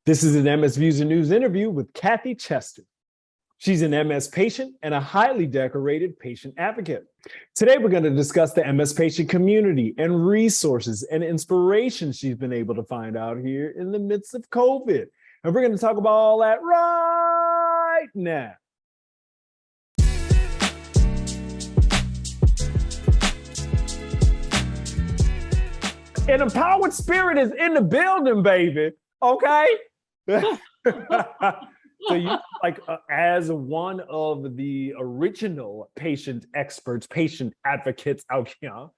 This is an MS Views and News interview with Cathy Chester. She's an MS patient and a highly decorated patient advocate. Today, we're going to discuss the MS patient community and resources and inspiration she's been able to find out here in the midst of COVID. And we're going to talk about all that right now. An empowered spirit is in the building, baby. Okay. So you as one of the original patient experts, patient advocates out here,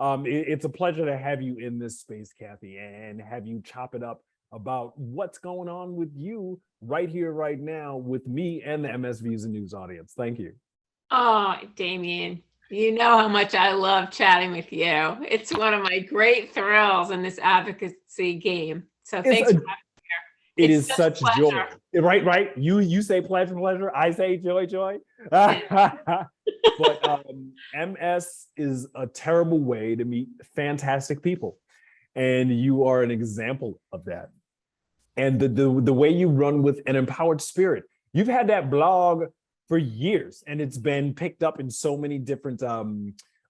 it's a pleasure to have you in this space, Cathy, and have you chop it up about what's going on with you right here, right now, with me and the MS Views and News audience. Thank you. Oh, Damian, you know how much I love chatting with you. It's one of my great thrills in this advocacy game. So thanks for having me here. It is such joy. Right. You say pleasure. I say joy. But MS is a terrible way to meet fantastic people. And you are an example of that. And the way you run with an empowered spirit, you've had that blog for years, and it's been picked up in so many different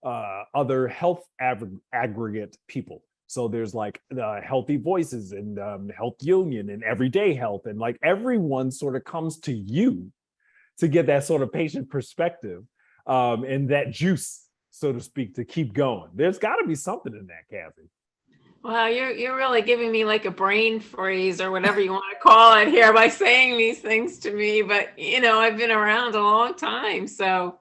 other health aggregate people. So there's like Healthy Voices and Health Union and Everyday Health, and like everyone sort of comes to you to get that sort of patient perspective and that juice, so to speak, to keep going. There's got to be something in that, Cathy. Well, you're really giving me like a brain freeze or whatever you want to call it here by saying these things to me. But I've been around a long time, so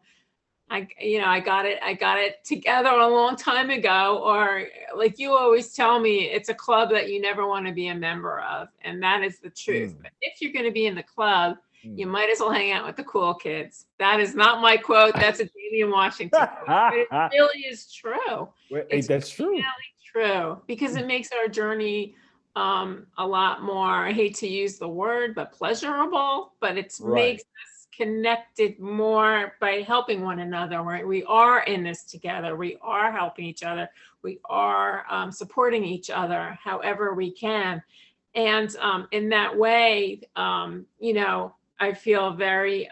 I got it together a long time ago. Or like you always tell me, it's a club that you never want to be a member of, and that is the truth. But if you're going to be in the club, you might as well hang out with the cool kids. That is not my quote. That's a Damian Washington quote. But it really is true. That's true. Really true, because it makes our journey a lot more, I hate to use the word, but pleasurable, but it makes us connected more by helping one another, right? We are in this together. We are helping each other. We are supporting each other however we can. And in that way, I feel very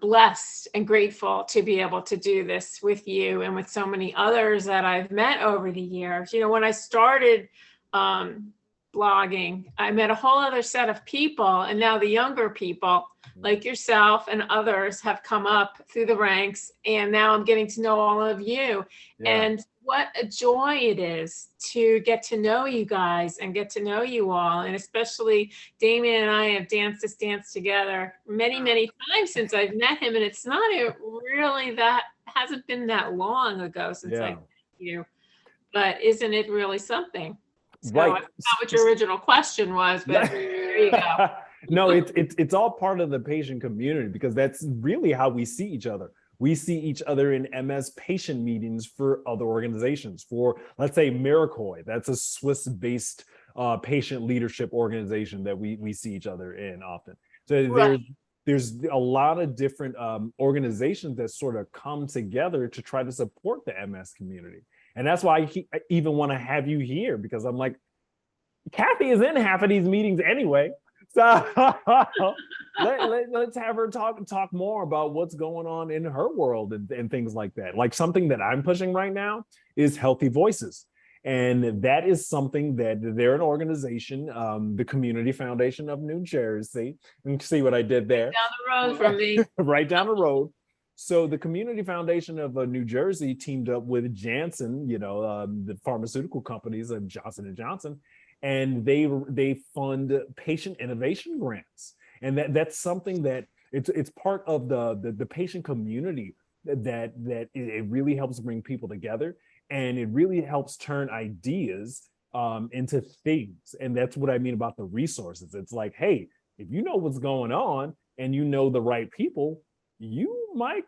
blessed and grateful to be able to do this with you and with so many others that I've met over the years. When I started blogging, I met a whole other set of people, and now the younger people like yourself and others have come up through the ranks, and now I'm getting to know all of you. Yeah. And what a joy it is to get to know you guys and get to know you all. And especially Damian and I have danced this dance together many, many times since I've met him. And it's not hasn't been that long ago since I met you. But isn't it really something? So right. I don't know what your original question was, but there you go. No, it's all part of the patient community, because that's really how we see each other. We see each other in MS patient meetings for other organizations. For, let's say, Memory-Cognition, that's a Swiss-based patient leadership organization that we see each other in often. So there's a lot of different organizations that sort of come together to try to support the MS community. And that's why I even want to have you here, because I'm like, Cathy is in half of these meetings anyway. So let's have her talk more about what's going on in her world and things like that. Like something that I'm pushing right now is Healthy Voices. And that is something that they're an organization, the Community Foundation of New Jersey. You can see what I did there. Right down the road from me. Right down the road. So the Community Foundation of New Jersey teamed up with Janssen, the pharmaceutical companies of Johnson & Johnson, and they fund patient innovation grants. And that's something that it's part of the patient community that it really helps bring people together, and it really helps turn ideas into things. And that's what I mean about the resources. It's like, hey, if you know what's going on and you know the right people, you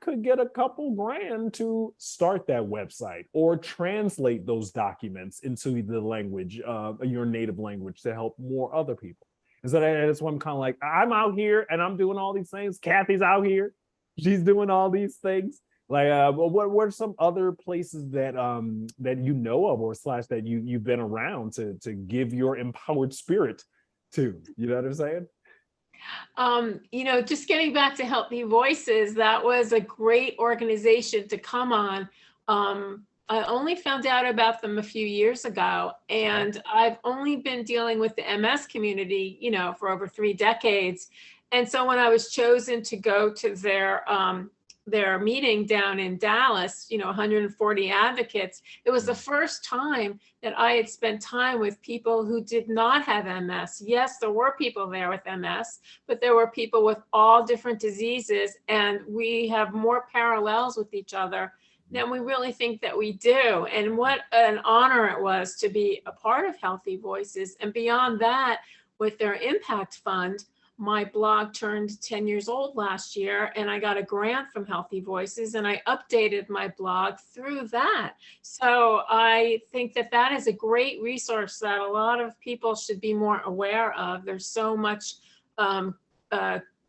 could get a couple grand to start that website or translate those documents into the language, your native language, to help more other people. And so that's why I'm kind of like, I'm out here and I'm doing all these things. Cathy's out here, she's doing all these things. Like, what are some other places that that you know of, or slash that you've been around to give your empowered spirit too. You know what I'm saying? Just getting back to Healthy Voices, that was a great organization to come on. I only found out about them a few years ago, and I've only been dealing with the MS community, for over 3 decades. And so when I was chosen to go to their meeting down in Dallas, 140 advocates, it was the first time that I had spent time with people who did not have MS. Yes, there were people there with MS, but there were people with all different diseases, and we have more parallels with each other than we really think that we do. And what an honor it was to be a part of Healthy Voices. And beyond that, with their impact fund, my blog turned 10 years old last year, and I got a grant from Healthy Voices, and I updated my blog through that. So I think that that is a great resource that a lot of people should be more aware of. There's so much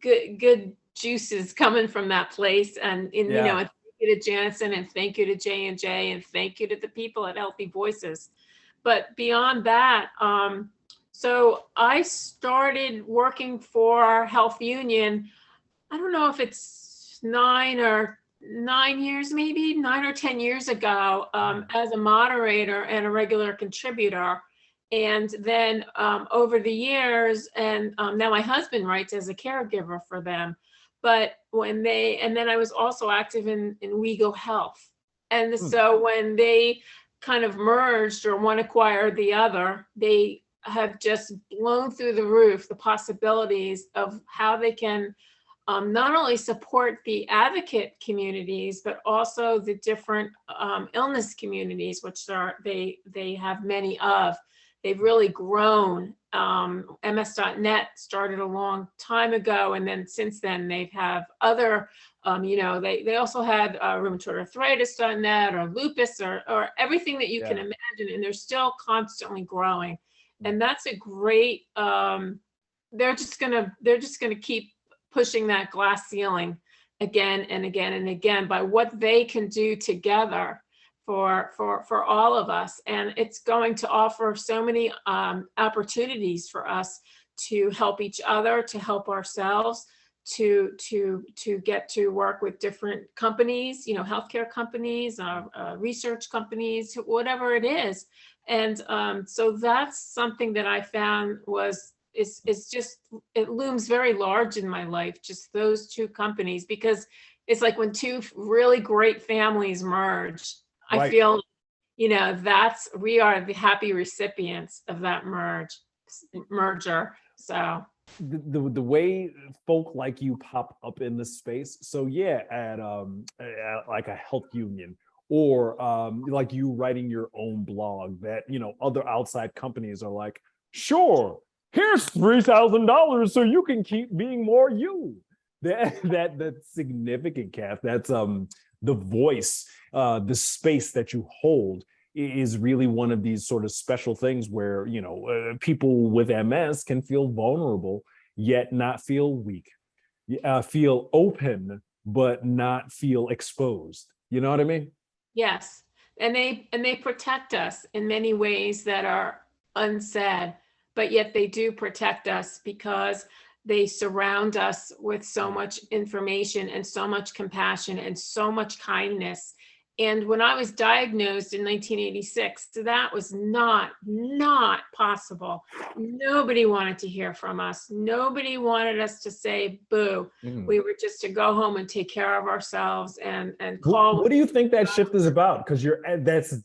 good juices coming from that place. And thank you to Jansen, and thank you to J&J, and thank you to the people at Healthy Voices. But beyond that, so I started working for Health Union. I don't know if it's 9 or 10 years ago, as a moderator and a regular contributor. And then over the years, and now my husband writes as a caregiver for them. But and then I was also active in WeGo Health. And so when they kind of merged, or one acquired the other, they have just blown through the roof the possibilities of how they can not only support the advocate communities, but also the different illness communities, which they have many of. They've really grown. MS.net started a long time ago, and then since then they've have other, they also had rheumatoid arthritis.net, or lupus, or everything that you can imagine, and they're still constantly growing. And that's a great, they're just gonna keep pushing that glass ceiling again and again and again by what they can do together for all of us. And it's going to offer so many opportunities for us to help each other, to help ourselves, to get to work with different companies, healthcare companies, research companies, whatever it is. And so that's something that I found is just, it looms very large in my life, just those two companies, because it's like when two really great families merge, I feel, we are the happy recipients of that merger. So the way folk like you pop up in the space. So at like a health union, or like you writing your own blog that, other outside companies are like, sure, here's $3,000 so you can keep being more you. That's significant, Kath. That's the voice, the space that you hold is really one of these sort of special things where, people with MS can feel vulnerable, yet not feel weak, feel open, but not feel exposed. You know what I mean? Yes. And they protect us in many ways that are unsaid, but yet they do protect us because they surround us with so much information and so much compassion and so much kindness. And when I was diagnosed in 1986, that was not possible. Nobody wanted to hear from us. Nobody wanted us to say boo. We were just to go home and take care of ourselves and call. What do you think that shift is about? Because that's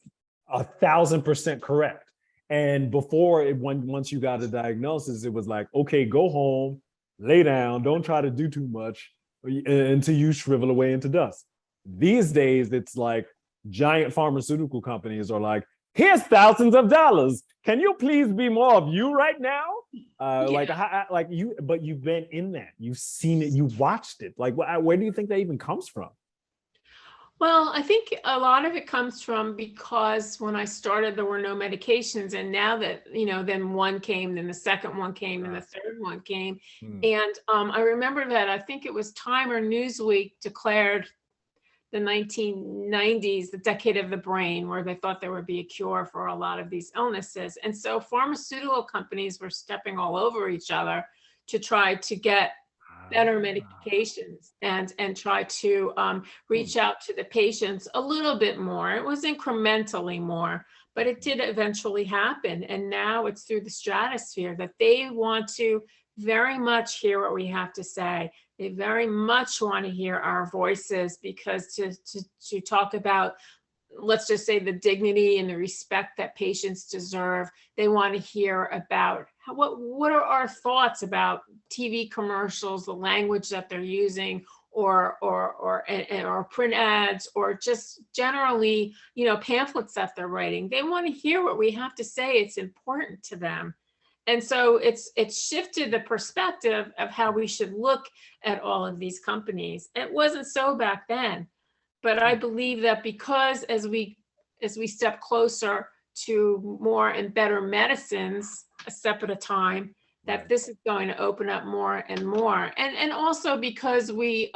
1,000% correct. And before, once you got a diagnosis, it was like, okay, go home, lay down, don't try to do too much until you shrivel away into dust. These days, it's like giant pharmaceutical companies are like, here's thousands of dollars. Can you please be more of you right now? But you've been in that. You've seen it. You watched it. Like, where do you think that even comes from? Well, I think a lot of it comes from because when I started, there were no medications. And now that, then one came, then the second one came, and the third one came. And I remember that I think it was Time or Newsweek declared the 1990s, the decade of the brain, where they thought there would be a cure for a lot of these illnesses. And so pharmaceutical companies were stepping all over each other to try to get better medications and try to reach out to the patients a little bit more. It was incrementally more, but it did eventually happen. And now it's through the stratosphere that they want to very much hear what we have to say. They very much want to hear our voices, because to talk about, let's just say, the dignity and the respect that patients deserve. They want to hear about what are our thoughts about TV commercials, the language that they're using, or print ads, or just generally, pamphlets that they're writing. They want to hear what we have to say. It's important to them. And so it's shifted the perspective of how we should look at all of these companies. It wasn't so back then, but I believe that because as we step closer to more and better medicines, a step at a time, that this is going to open up more and more. And also because the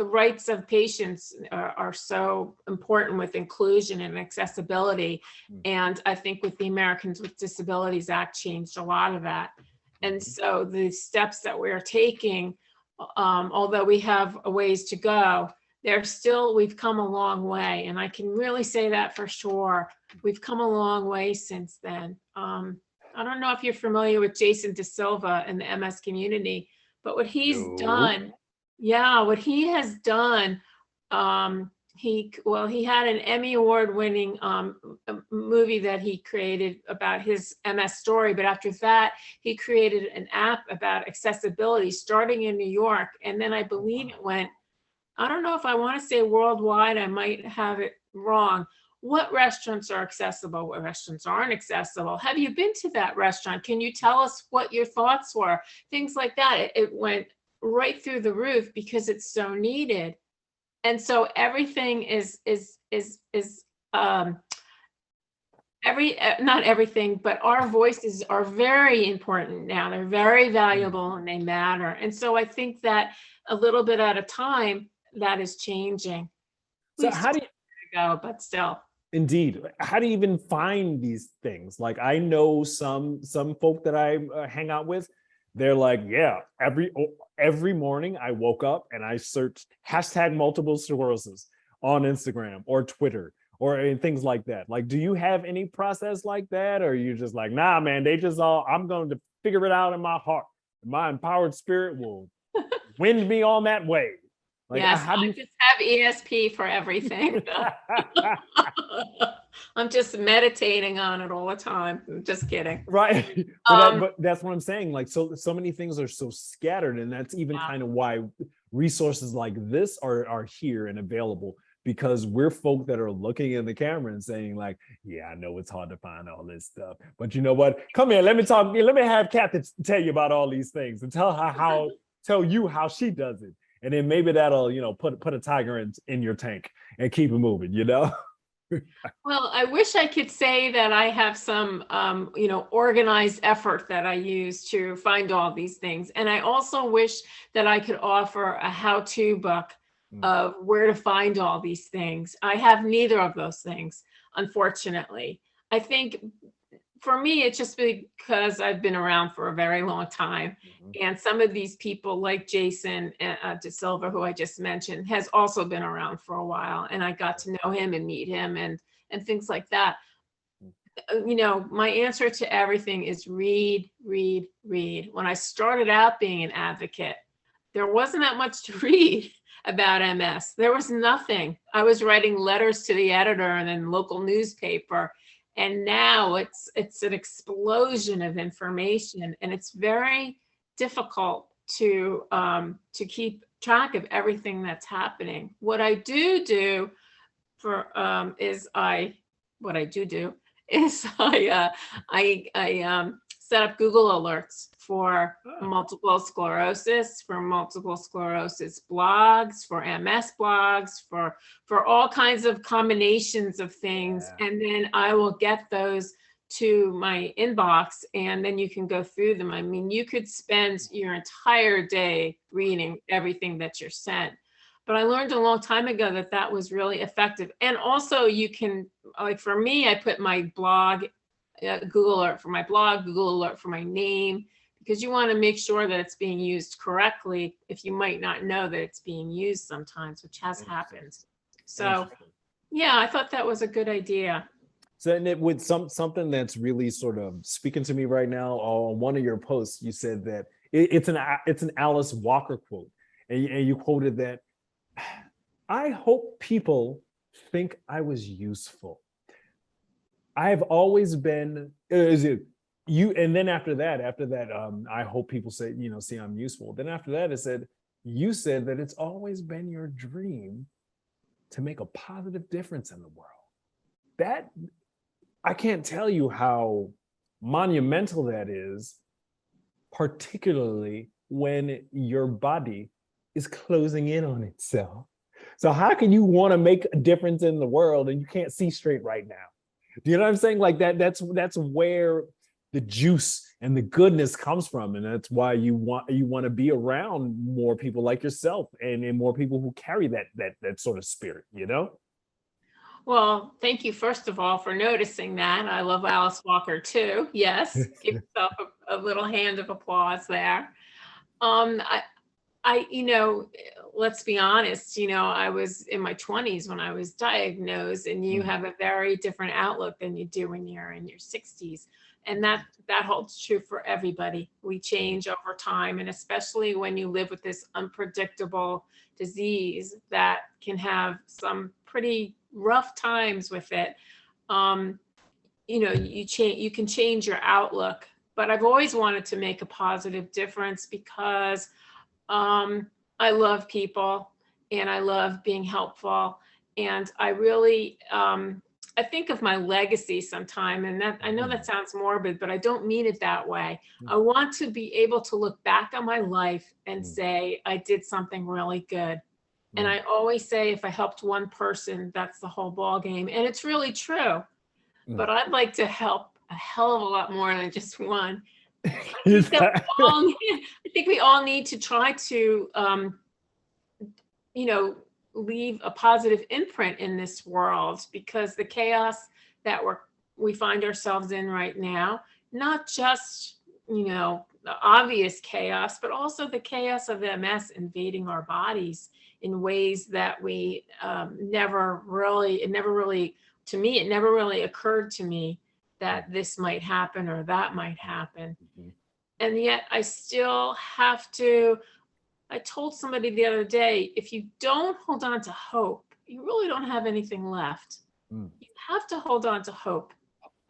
rights of patients are so important with inclusion and accessibility. And I think with the Americans with Disabilities Act changed a lot of that. And so the steps that we're taking, although we have a ways to go, we've come a long way. And I can really say that for sure. We've come a long way since then. I don't know if you're familiar with Jason De Silva in the MS community, but what he's done, what he has done, he had an Emmy Award-winning movie that he created about his MS story. But after that, he created an app about accessibility starting in New York. And then I believe it went, I don't know if I want to say worldwide, I might have it wrong. What restaurants are accessible? What restaurants aren't accessible? Have you been to that restaurant? Can you tell us what your thoughts were? Things like that. It went right through the roof because it's so needed. And so everything not everything, but our voices are very important now. They're very valuable and they matter. And so I think that a little bit at a time, that is changing. So how do you go, but still. Indeed. How do you even find these things? Like, I know some folk that I hang out with. They're like, yeah, every morning I woke up and I searched hashtag multiple sclerosis on Instagram or Twitter or things like that. Like, do you have any process like that? Or are you just like, nah, man, I'm going to figure it out in my heart. My empowered spirit will wind me on that way. Like, yes, I just have ESP for everything. I'm just meditating on it all the time. I'm just kidding. Right. But that's what I'm saying. Like, so many things are so scattered, and that's even kind of why resources like this are here and available, because we're folk that are looking in the camera and saying like, yeah, I know it's hard to find all this stuff, but you know what? Come here, let me have Cathy tell you about all these things and tell you how she does it. And then maybe that'll, put a tiger in your tank and keep it moving, Well, I wish I could say that I have some, organized effort that I use to find all these things. And I also wish that I could offer a how-to book of where to find all these things. I have neither of those things, unfortunately. I think for me, it's just because I've been around for a very long time. And some of these people like Jason De Silva, who I just mentioned, has also been around for a while. And I got to know him and meet him and things like that. My answer to everything is read, read, read. When I started out being an advocate, there wasn't that much to read about MS. There was nothing. I was writing letters to the editor and then local newspaper. And now it's an explosion of information, and it's very difficult to keep track of everything that's happening. What I do is I set up Google alerts for multiple sclerosis, blogs, for MS blogs, for all kinds of combinations of things. Yeah. And then I will get those to my inbox, and then you can go through them. I mean, you could spend your entire day reading everything that you're sent. But I learned a long time ago that that was really effective. And also you can, like for me, I put my blog, Google Alert for my blog, Google Alert for my name, because you want to make sure that it's being used correctly if you might not know that it's being used sometimes, which has happened. So yeah, I thought that was a good idea. So, and it with something that's really sort of speaking to me right now. On one of your posts, you said that it's an Alice Walker quote, and you quoted that, I hope people think I was useful. I've always been, is it you? And then after that, I hope people say, see I'm useful. Then after that, it said, you said that it's always been your dream to make a positive difference in the world. That, I can't tell you how monumental that is, particularly when your body is closing in on itself. So how can you want to make a difference in the world and you can't see straight right now? Do you know what I'm saying? Like that's where the juice and the goodness comes from. And that's why you want to be around more people like yourself and more people who carry that sort of spirit, Well, thank you, first of all, for noticing that. I love Alice Walker too. Yes, give yourself a little hand of applause there. Let's be honest, I was in my 20s when I was diagnosed, and you have a very different outlook than you do when you're in your 60s. And that holds true for everybody. We change over time, and especially when you live with this unpredictable disease that can have some pretty rough times with it. You can change your outlook, but I've always wanted to make a positive difference because I love people and I love being helpful. And I really, I think of my legacy sometime, and that I know that sounds morbid, but I don't mean it that way. I want to be able to look back on my life and say, I did something really good. And I always say, if I helped one person, that's the whole ball game. And it's really true. But I'd like to help a hell of a lot more than just one. I think we all need to try to, leave a positive imprint in this world, because the chaos that we find ourselves in right now, not just, the obvious chaos, but also the chaos of MS invading our bodies in ways that we it never really occurred to me that this might happen or that might happen. And yet I still have to, I told somebody the other day, if you don't hold on to hope, you really don't have anything left. You have to hold on to hope.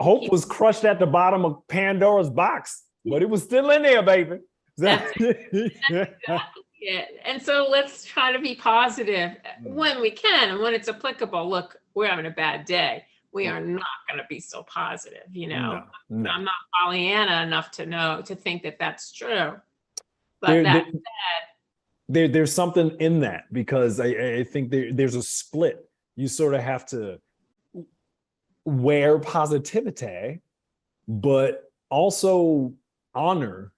Hope was crushed at the bottom of Pandora's box, but it was still in there, baby. That's exactly it. And so let's try to be positive when we can and when it's applicable. Look, we're having a bad day. We are not going to be so positive, No. I'm not Pollyanna enough to think that that's true. But that said, there's something in that, because I think there's a split. You sort of have to wear positivity, but also honor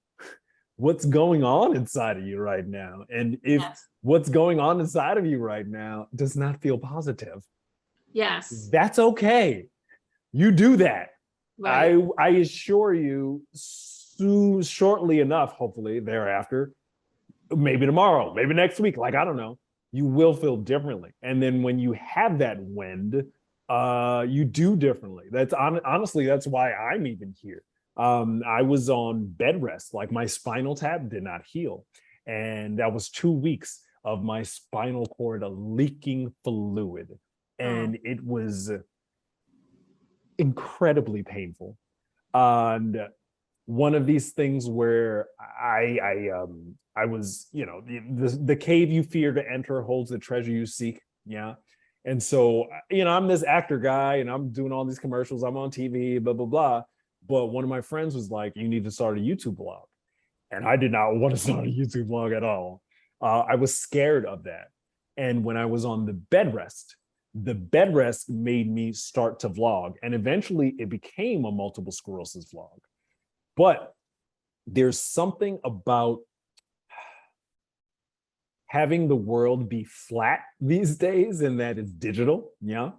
what's going on inside of you right now. And if what's going on inside of you right now does not feel positive, yes, that's okay. You do that. Right. I assure you, shortly enough, hopefully thereafter, maybe tomorrow, maybe next week, like, I don't know, you will feel differently. And then when you have that wind, you do differently. That's honestly, that's why I'm even here. I was on bed rest, like my spinal tap did not heal. And that was 2 weeks of my spinal cord leaking fluid. And it was incredibly painful. And one of these things where I was, the cave you fear to enter holds the treasure you seek. Yeah. And so, I'm this actor guy and I'm doing all these commercials. I'm on TV, blah, blah, blah. But one of my friends was like, you need to start a YouTube blog. And I did not want to start a YouTube blog at all. I was scared of that. And when I was on the bed rest made me start to vlog. And eventually it became a multiple sclerosis vlog. But there's something about having the world be flat these days and that it's digital, yeah.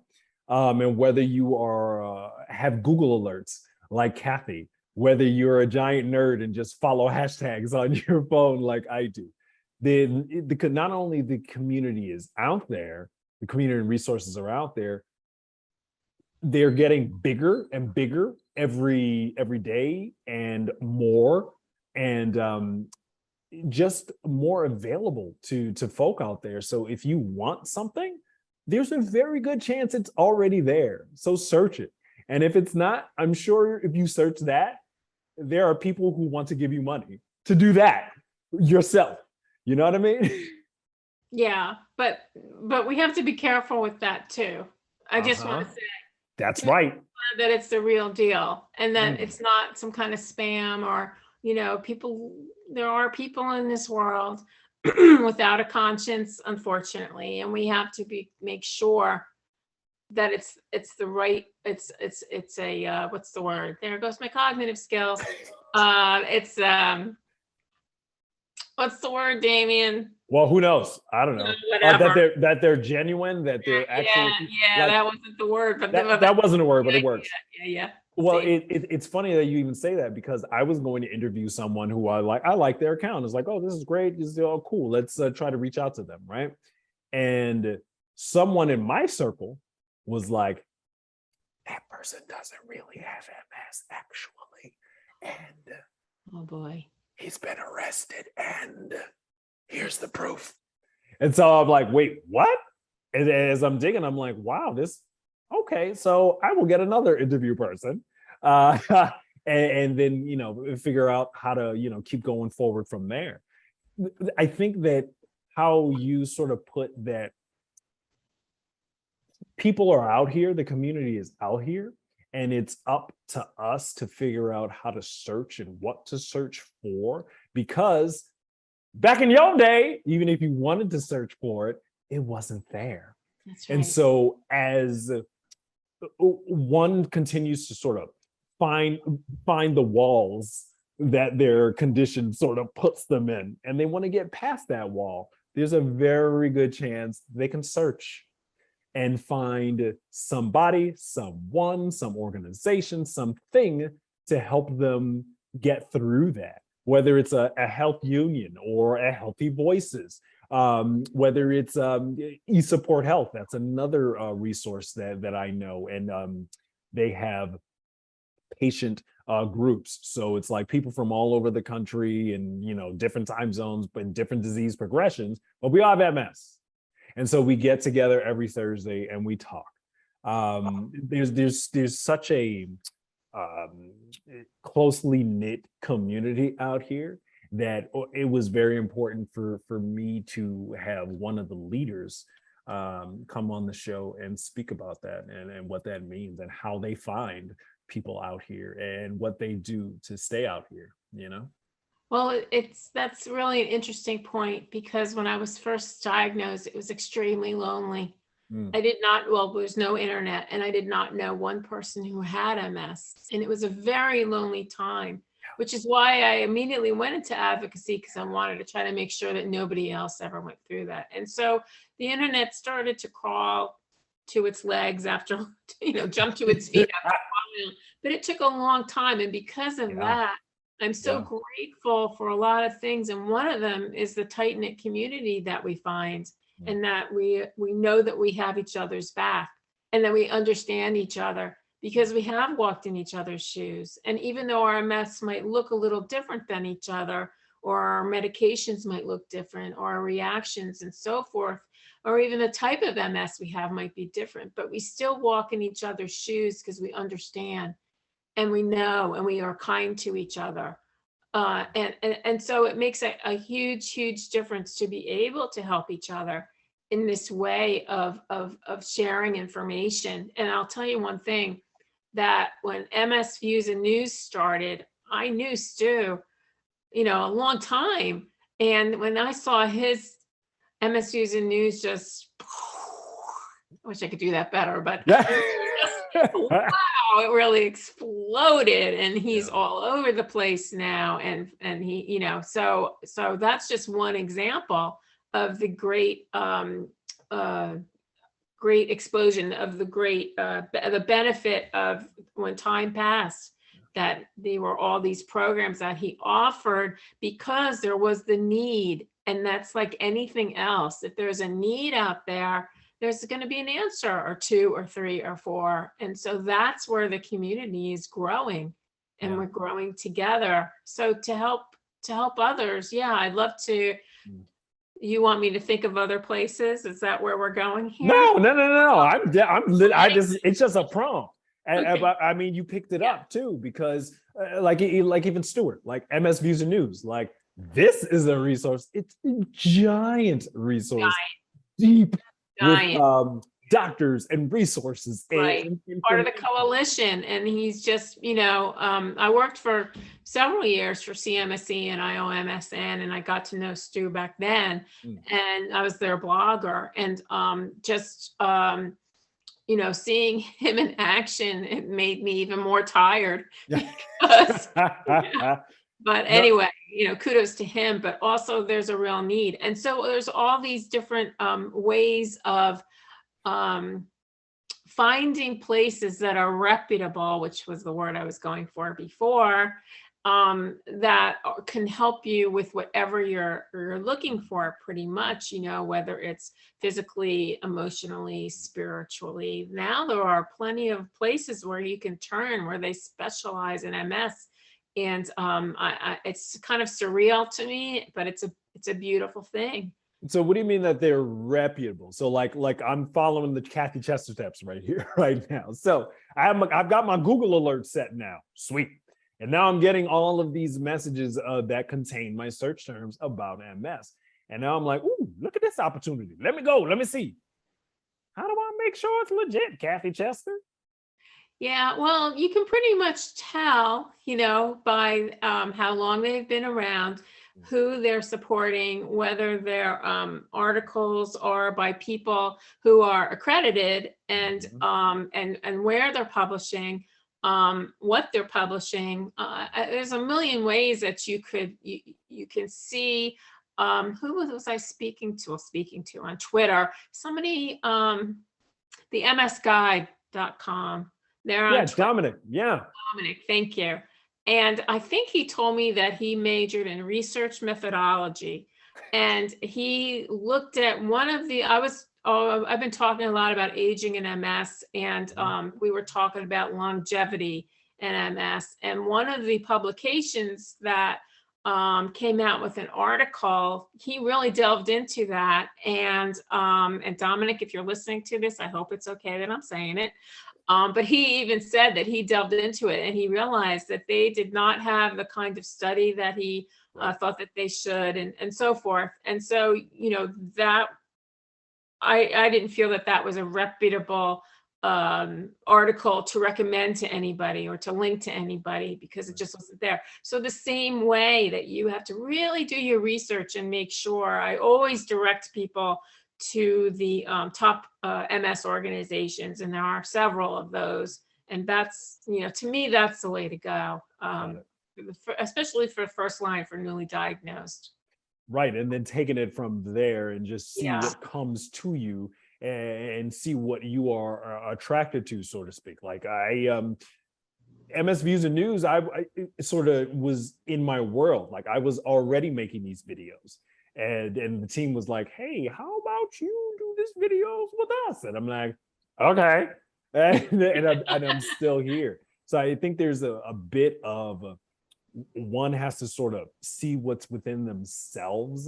And whether you are have Google alerts like Cathy, whether you're a giant nerd and just follow hashtags on your phone like I do, then not only the community is out there, the community and resources are out there, they're getting bigger and bigger every day and more, and just more available to folk out there. So if you want something, there's a very good chance it's already there. So search it. And if it's not, I'm sure if you search that, there are people who want to give you money to do that yourself. You know what I mean? Yeah, but we have to be careful with that too. I just want to say That's right. that it's the real deal, and that it's not some kind of spam, or people. There are people in this world without a conscience, unfortunately, and we have to make sure that it's the right. It's a what's the word? There goes my cognitive skills. It's what's the word, Damian? Well, who knows? I don't know. That they're genuine, that they're actually. Yeah, like, that wasn't the word, but that wasn't a word, but it works. Yeah. Well, it's funny that you even say that, because I was going to interview someone who I like their account. It's like, oh, this is great. This is all cool. Let's try to reach out to them, right? And someone in my circle was like, that person doesn't really have MS, actually. And oh boy, he's been arrested, and here's the proof. And so I'm like, wait, what? And as I'm digging, I'm like, wow, okay, so I will get another interview person, and then figure out how to keep going forward from there. I think that how you sort of put that, people are out here, the community is out here, and it's up to us to figure out how to search and what to search for, because back in your day, even if you wanted to search for it, it wasn't there. That's right. And so as one continues to sort of find the walls that their condition sort of puts them in, and they want to get past that wall, there's a very good chance they can search and find somebody, someone, some organization, something to help them get through that. Whether it's a health union or a Healthy Voices, whether it's eSupport Health, that's another resource that I know, and they have patient groups. So it's like people from all over the country and different time zones, but different disease progressions, but we all have MS. And so we get together every Thursday and we talk. There's such a closely knit community out here that it was very important for me to have one of the leaders come on the show and speak about that, and what that means, and how they find people out here and what they do to stay out here. Well, that's really an interesting point, because when I was first diagnosed, it was extremely lonely. I did not, well, there was no internet, and I did not know one person who had MS. And it was a very lonely time, which is why I immediately went into advocacy, because I wanted to try to make sure that nobody else ever went through that. And so the internet started to crawl to its legs after, jump to its feet after a while. But it took a long time. And because of that, I'm so grateful for a lot of things. And one of them is the tight-knit community that we find, and that we know that we have each other's back, and that we understand each other, because we have walked in each other's shoes. And even though our MS might look a little different than each other, or our medications might look different, or our reactions and so forth, or even the type of MS we have might be different, but we still walk in each other's shoes because we understand, and we know, and we are kind to each other. And so it makes a huge difference to be able to help each other in this way of sharing information. And I'll tell you one thing, that when MS Views and News started, I knew Stu, a long time. And when I saw his MS Views and News, just, I wish I could do that better, but wow, it really exploded, and he's all over the place now. And he, so that's just one example of the great great explosion of the great the benefit of when time passed, that there were all these programs that he offered because there was the need. And that's like anything else. If there's a need out there, there's going to be an answer or two or three or four. And so that's where the community is growing, and we're growing together. So to help others, yeah, I'd love to. You want me to think of other places? Is that where we're going here? No. It's just a prompt. And Okay. I mean, you picked it up too, because like even Stuart, like MS Views and News, like this is a resource. It's a giant resource, deep with doctors and resources. Right. And Part of the coalition. And he's just, I worked for several years for CMSE and IOMSN, and I got to know Stu back then. And I was their blogger. And seeing him in action, it made me even more tired. Because, but anyway, kudos to him, but also there's a real need. And so there's all these different ways of finding places that are reputable, which was the word I was going for before, that can help you with whatever you're looking for, pretty much, whether it's physically, emotionally, spiritually. Now there are plenty of places where you can turn, where they specialize in MS. And it's kind of surreal to me, but it's a beautiful thing. So what do you mean that they're reputable? So like I'm following the Cathy Chester steps right here, right now. So I've got my Google alert set now. Sweet. And now I'm getting all of these messages that contain my search terms about MS. And now I'm like, ooh, look at this opportunity. Let me go. Let me see. How do I make sure it's legit, Cathy Chester? Yeah, well, you can pretty much tell, by how long they've been around, who they're supporting, whether their articles are by people who are accredited, and where they're publishing, what they're publishing. There's a million ways that you can see. Who was I speaking to on Twitter? Somebody, the msguide.com. They're on Twitter. Dominic. Yeah. Dominic, thank you. And I think he told me that he majored in research methodology, and he looked at one of the, I've been talking a lot about aging in MS, and we were talking about longevity in MS. And one of the publications that came out with an article, he really delved into that. And Dominic, if you're listening to this, I hope it's okay that I'm saying it. But he even said that he delved into it, and he realized that they did not have the kind of study that he thought that they should, and so forth. And so, that I didn't feel that was a reputable article to recommend to anybody or to link to anybody, because it just wasn't there. So the same way that you have to really do your research and make sure, I always direct people to the top MS organizations, and there are several of those. And that's, to me, that's the way to go, especially for first line for newly diagnosed. Right, and then taking it from there and just see what comes to you and see what you are attracted to, so to speak. Like MS Views and News, I sort of was in my world. Like I was already making these videos. And the team was like, hey, how about you do this videos with us? And I'm like, okay. And I'm still here. So I think there's a bit of one has to sort of see what's within themselves,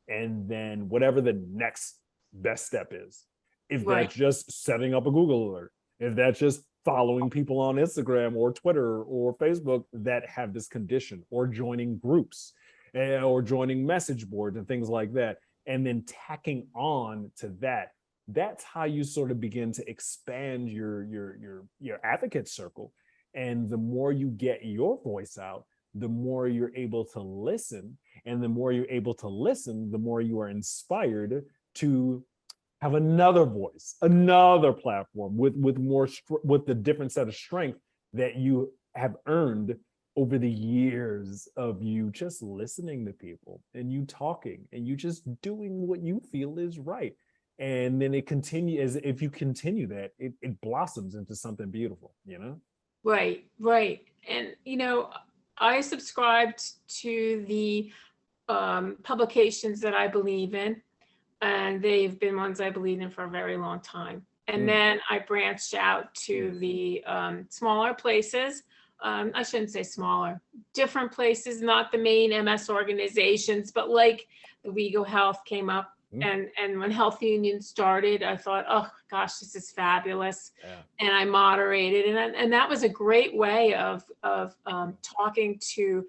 and then whatever the next best step is. If that's just setting up a Google alert, if that's just following people on Instagram or Twitter or Facebook that have this condition, or joining groups, or joining message boards and things like that, and then tacking on to that. That's how you sort of begin to expand your advocate circle. And the more you get your voice out, the more you're able to listen. And the more you're able to listen, the more you are inspired to have another voice, another platform with the different set of strength that you have earned over the years of you just listening to people and you talking and you just doing what you feel is right. And then it continues, if you continue that, it blossoms into something beautiful, you know? Right, right. And, I subscribed to the publications that I believe in, and they've been ones I believe in for a very long time. And Mm, then I branched out to the smaller places. I shouldn't say smaller, different places, not the main MS organizations, but like the WeGo Health came up. mm, And when Health Union started, I thought, oh gosh, this is fabulous. yeah. And I moderated, and that was a great way of talking to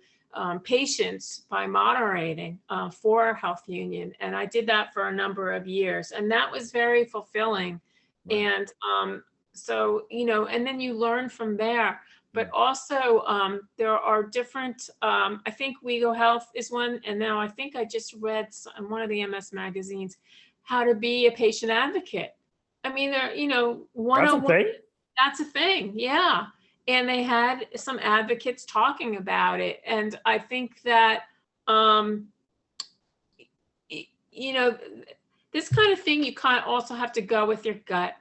patients by moderating for Health Union. And I did that for a number of years, and that was very fulfilling. Right. And so, and then you learn from there. But Mm, also, there are different, I think WeGo Health is one. And now I think I just read in one of the MS magazines, how to be a patient advocate. I mean, there, that's a 101, thing. that's a thing. Yeah. And they had some advocates talking about it. And I think that, um, you know, this kind of thing, you kind of also have to go with your gut.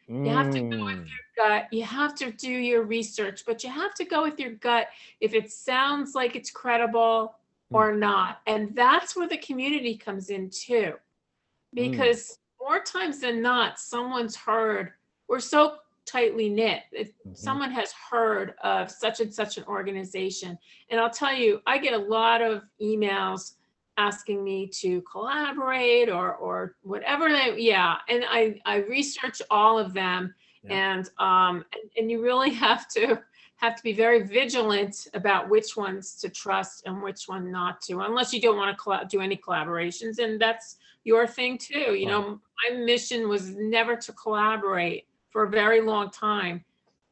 You have to go with Mm, your gut. You have to do your research, but you have to go with your gut if it sounds like it's credible mm, or not. And that's where the community comes in too, mm, because more times than not, someone's heard, we're so tightly knit. If mhm. someone has heard of such and such an organization, and I'll tell you, I get a lot of emails asking me to collaborate or whatever they, yeah. And I research all of them, Yeah. and you really have to be very vigilant about which ones to trust and which one not to, unless you don't want to do any collaborations, and that's your thing too. Right. My mission was never to collaborate for a very long time.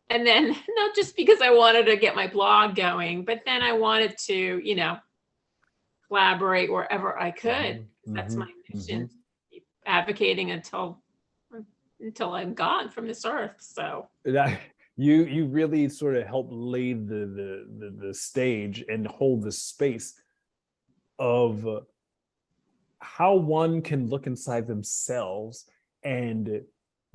And then not just because I wanted to get my blog going, but then I wanted to, collaborate wherever I could. Mhm, That's my mhm, mission, mhm. keep advocating until I'm gone from this earth. So That you really sort of help lay the stage and hold the space of how one can look inside themselves and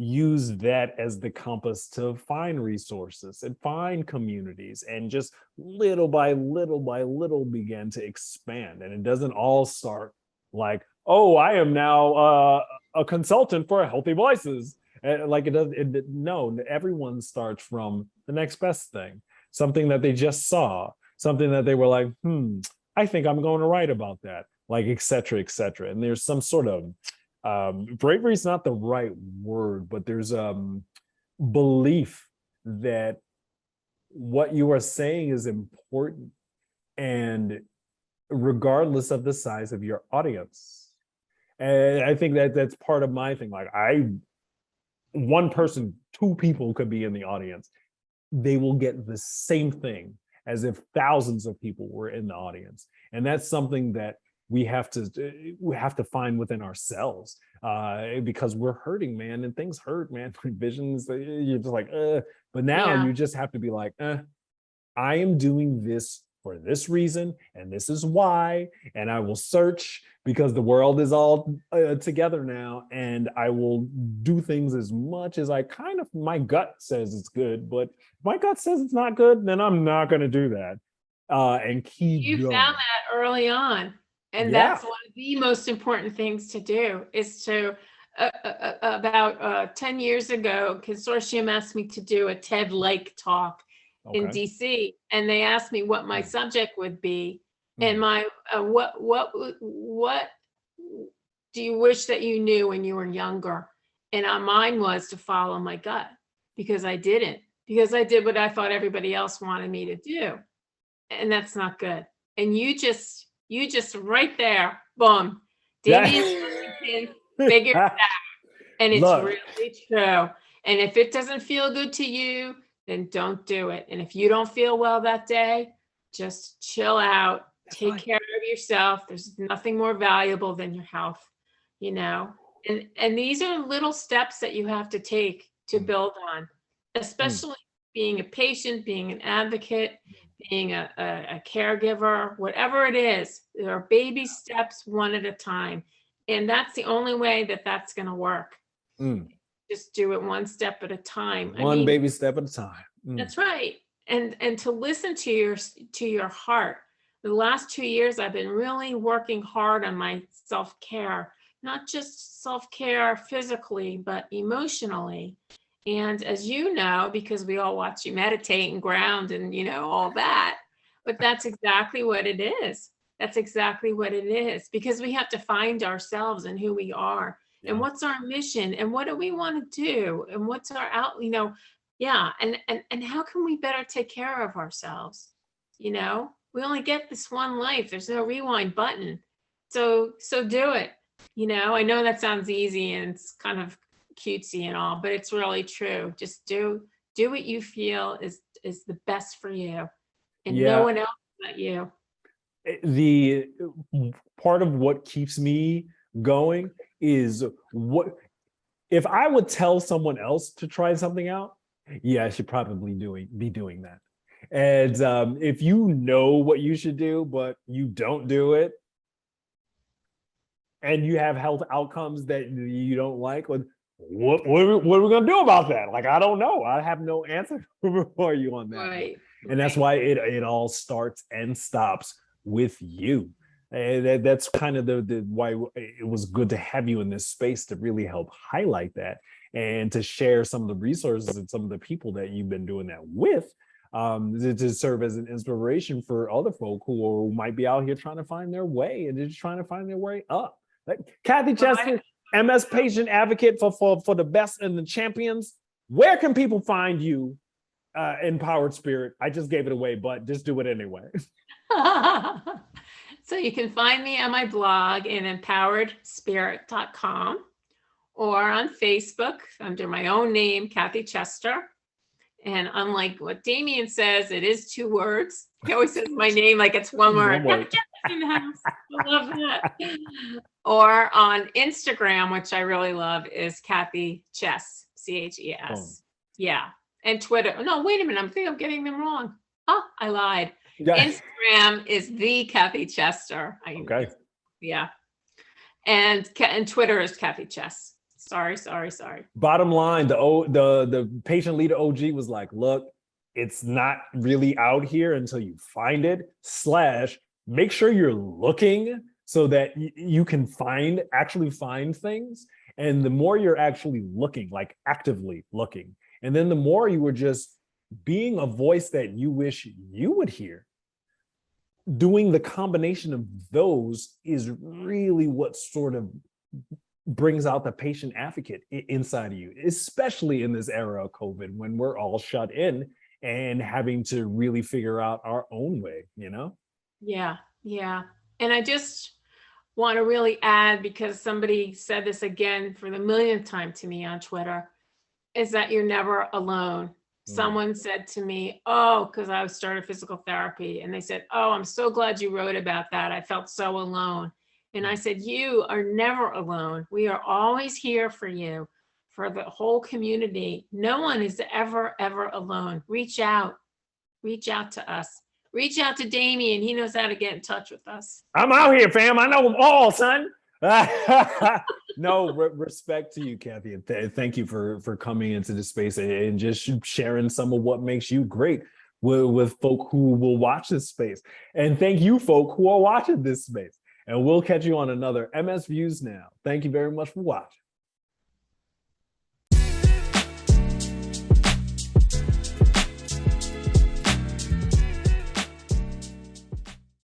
use that as the compass to find resources and find communities and just little by little begin to expand. And it doesn't all start like, oh, I am now a consultant for Healthy Voices. Like it does. No, everyone starts from the next best thing, something that they just saw, something that they were like, I think I'm going to write about that, like et cetera, et cetera. And there's some sort of bravery is not the right word, but there's belief that what you are saying is important, and regardless of the size of your audience. And I think that that's part of my thing. Like one person, two people could be in the audience. They will get the same thing as if thousands of people were in the audience. And that's something that we have to find within ourselves, because we're hurting, man, and things hurt, man. Visions, you're just like, but now yeah, you just have to be like, I am doing this for this reason, and this is why, and I will search because the world is all together now, and I will do things as much as I kind of, my gut says it's good, but if my gut says it's not good, then I'm not going to do that, and keep you found going. that early on. And Yeah. that's one of the most important things to do is to, about 10 years ago, Consortium asked me to do a TED Lake talk in Okay. DC, and they asked me what my Mm, subject would be, and mm, my what do you wish that you knew when you were younger? And mine was to follow my gut, because I didn't, because I did what I thought everybody else wanted me to do, and that's not good. And you just right there, boom, yeah. Damian figured, and it's Look, really true. And if it doesn't feel good to you, then don't do it. And if you don't feel well that day, just chill out, that's take fine. care of yourself. There's nothing more valuable than your health, you know. And these are little steps that you have to take to Mm, build on, mm, especially being a patient, being an advocate. being a caregiver, whatever it is, there are baby steps one at a time. And that's the only way that that's going to work. Just do it one step at a time. One baby step at a time. That's right. And to listen to your heart. The last 2 years, I've been really working hard on my self-care, not just self-care physically, but emotionally. And as you know, because we all watch you meditate and ground and, all that, but that's exactly what it is. That's exactly what it is, because we have to find ourselves and who we are and what's our mission and what do we want to do and what's our and how can we better take care of ourselves? We only get this one life. There's no rewind button. So do it. I know that sounds easy and it's kind of cutesy and all, but it's really true. Just do what you feel is the best for you and no one else but you. The part of what keeps me going is what if I would tell someone else to try something out, I should probably be doing that. And if you know what you should do, but you don't do it, and you have health outcomes that you don't like, what are we going to do about that? Like, I don't know. I have no answer for you on that. Right. And that's why it all starts and stops with you. And that's kind of the why it was good to have you in this space to really help highlight that and to share some of the resources and some of the people that you've been doing that with, to serve as an inspiration for other folk who might be out here trying to find their way and just trying to find their way up. Like Cathy Chester, MS patient advocate for the best and the champions. Where can people find you, Empowered Spirit? I just gave it away, but just do it anyway. So you can find me on my blog in empoweredspirit.com or on Facebook under my own name, Cathy Chester. And unlike what Damian says, it is 2 words. He always says my name like it's one word. In the house. I love that. Or on Instagram, which I really love, is Cathy Chess, CHES. Yeah. And Twitter. No, wait a minute. I think I'm getting them wrong. Oh, I lied. Instagram is the Cathy Chester. Okay. Yeah. And Twitter is Cathy Chess. Sorry. Bottom line, the patient leader OG was like, look, it's not really out here until you find it. / make sure you're looking so that you can actually find things. And the more you're actually looking, like actively looking, and then the more you were just being a voice that you wish you would hear, doing the combination of those is really what sort of brings out the patient advocate inside of you, especially in this era of COVID when we're all shut in and having to really figure out our own way, Yeah. And I just want to really add, because somebody said this again for the millionth time to me on Twitter, is that you're never alone. Someone said to me, because I started physical therapy, and they said, I'm so glad you wrote about that. I felt so alone. And I said, you are never alone. We are always here for you, for the whole community. No one is ever alone. Reach out to us. Reach out to Damian. He knows how to get in touch with us. I'm out here, fam. I know them all, son. No, respect to you, Cathy. And thank you for coming into the space and just sharing some of what makes you great with folk who will watch this space. And thank you, folk who are watching this space. And we'll catch you on another MS Views Now. Thank you very much for watching.